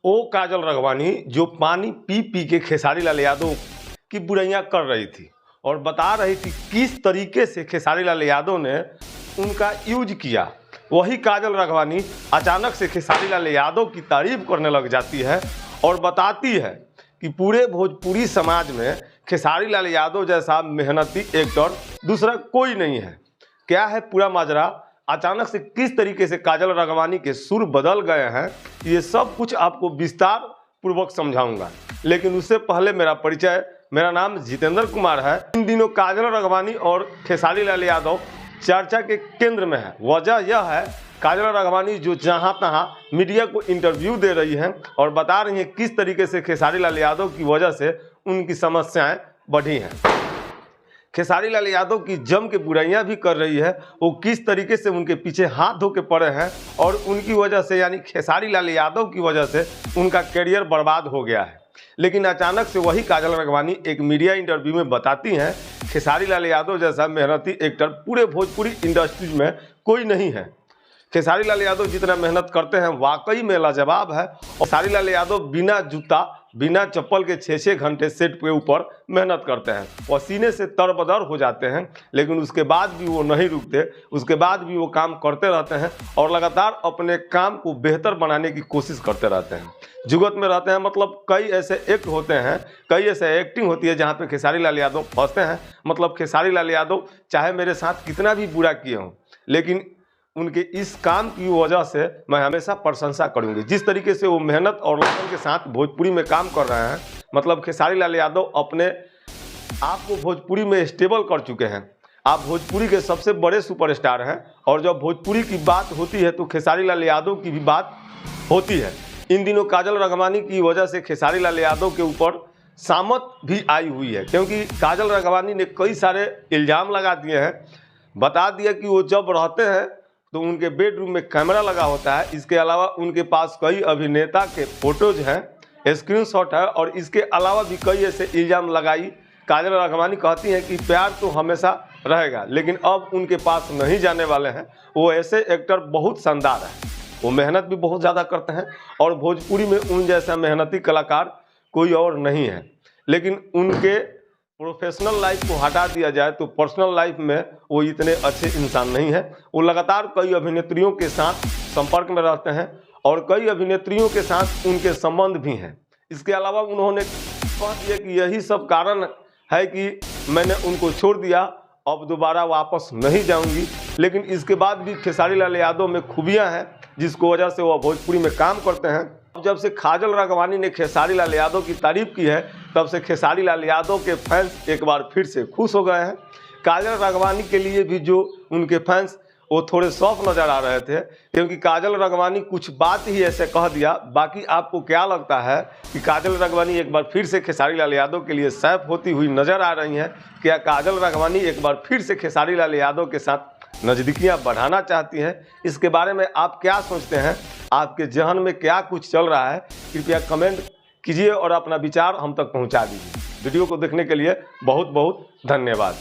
वो काजल राघवानी जो पानी पी पी के खेसारी लाल यादव की बुराइयां कर रही थी और बता रही थी किस तरीके से खेसारी लाल यादव ने उनका यूज किया, वही काजल राघवानी अचानक से खेसारी लाल यादव की तारीफ करने लग जाती है और बताती है कि पूरे भोजपुरी समाज में खेसारी लाल यादव जैसा मेहनती एक्टर दूसरा कोई नहीं है। क्या है पूरा माजरा, अचानक से किस तरीके से काजल राघवानी के सुर बदल गए हैं, ये सब कुछ आपको विस्तार पूर्वक समझाऊंगा। लेकिन उससे पहले मेरा परिचय, मेरा नाम जितेंद्र कुमार है। इन दिनों काजल राघवानी और खेसारी लाल यादव चर्चा के केंद्र में है। वजह यह है काजल राघवानी जो जहां तहां मीडिया को इंटरव्यू दे रही हैं और बता रही हैं किस तरीके से खेसारी लाल यादव की वजह से उनकी समस्याएं बढ़ी हैं। खेसारी लाल यादव की जम के बुराइयां भी कर रही है, वो किस तरीके से उनके पीछे हाथ धो के पड़े हैं और उनकी वजह से यानी खेसारी लाल यादव की वजह से उनका करियर बर्बाद हो गया है। लेकिन अचानक से वही काजल राघवानी एक मीडिया इंटरव्यू में बताती हैं खेसारी लाल यादव जैसा मेहनती एक्टर पूरे भोजपुरी इंडस्ट्री में कोई नहीं है। खेसारी लाल यादव जितना मेहनत करते हैं वाकई में लाजवाब है। और खेसारी लाल यादव बिना जूता बिना चप्पल के 6-6 घंटे सेट के ऊपर मेहनत करते हैं, पसीने से तरबदर हो जाते हैं, लेकिन उसके बाद भी वो नहीं रुकते, उसके बाद भी वो काम करते रहते हैं और लगातार अपने काम को बेहतर बनाने की कोशिश करते रहते हैं, जुगत में रहते हैं। मतलब कई ऐसे एक्ट होते हैं, कई ऐसे एक्टिंग होती है जहाँ पे खेसारी लाल यादव फंसते हैं। मतलब खेसारी लाल यादव चाहे मेरे साथ कितना भी बुरा किए हों, लेकिन उनके इस काम की वजह से मैं हमेशा प्रशंसा करूंगी। जिस तरीके से वो मेहनत और लगन के साथ भोजपुरी में काम कर रहे हैं, मतलब खेसारी लाल यादव अपने आप को भोजपुरी में स्टेबल कर चुके हैं। आप भोजपुरी के सबसे बड़े सुपरस्टार हैं और जब भोजपुरी की बात होती है तो खेसारी लाल यादव की भी बात होती है। इन दिनों काजल राघवानी की वजह से खेसारी लाल यादव के ऊपर सामत भी आई हुई है, क्योंकि काजल राघवानी ने कई सारे इल्ज़ाम लगा दिए हैं। बता दिया कि वो जब रहते हैं तो उनके बेडरूम में कैमरा लगा होता है। इसके अलावा उनके पास कई अभिनेता के फोटोज हैं, स्क्रीनशॉट है, और इसके अलावा भी कई ऐसे इल्ज़ाम लगाई। काजल राघवानी कहती हैं कि प्यार तो हमेशा रहेगा, लेकिन अब उनके पास नहीं जाने वाले हैं। वो ऐसे एक्टर बहुत शानदार है, वो मेहनत भी बहुत ज़्यादा करते हैं और भोजपुरी में उन जैसा मेहनती कलाकार कोई और नहीं है। लेकिन उनके प्रोफेशनल लाइफ को हटा दिया जाए तो पर्सनल लाइफ में वो इतने अच्छे इंसान नहीं है। वो लगातार कई अभिनेत्रियों के साथ संपर्क में रहते हैं और कई अभिनेत्रियों के साथ उनके संबंध भी हैं। इसके अलावा उन्होंने कह दिया कि यही सब कारण है कि मैंने उनको छोड़ दिया, अब दोबारा वापस नहीं जाऊंगी। लेकिन इसके बाद भी खेसारी लाल यादव में खूबियाँ हैं जिसको वजह से वह भोजपुरी में काम करते हैं। जब से काजल राघवानी ने खेसारी लाल यादव की तारीफ की है, तब से खेसारी लाल यादव के फैंस एक बार फिर से खुश हो गए हैं। काजल राघवानी के लिए भी जो उनके फैंस वो थोड़े सॉफ्ट नज़र आ रहे थे, क्योंकि काजल राघवानी कुछ बात ही ऐसे कह दिया। बाकी आपको क्या लगता है कि काजल राघवानी एक बार फिर से खेसारी लाल यादव के लिए सैफ होती हुई नज़र आ रही हैं? क्या काजल राघवानी एक बार फिर से खेसारी लाल यादव के साथ नज़दीकियाँ बढ़ाना चाहती हैं? इसके बारे में आप क्या सोचते हैं? आपके जहन में क्या कुछ चल रहा है? कृपया कमेंट कीजिए और अपना विचार हम तक पहुंचा दीजिए। वीडियो को देखने के लिए बहुत बहुत धन्यवाद।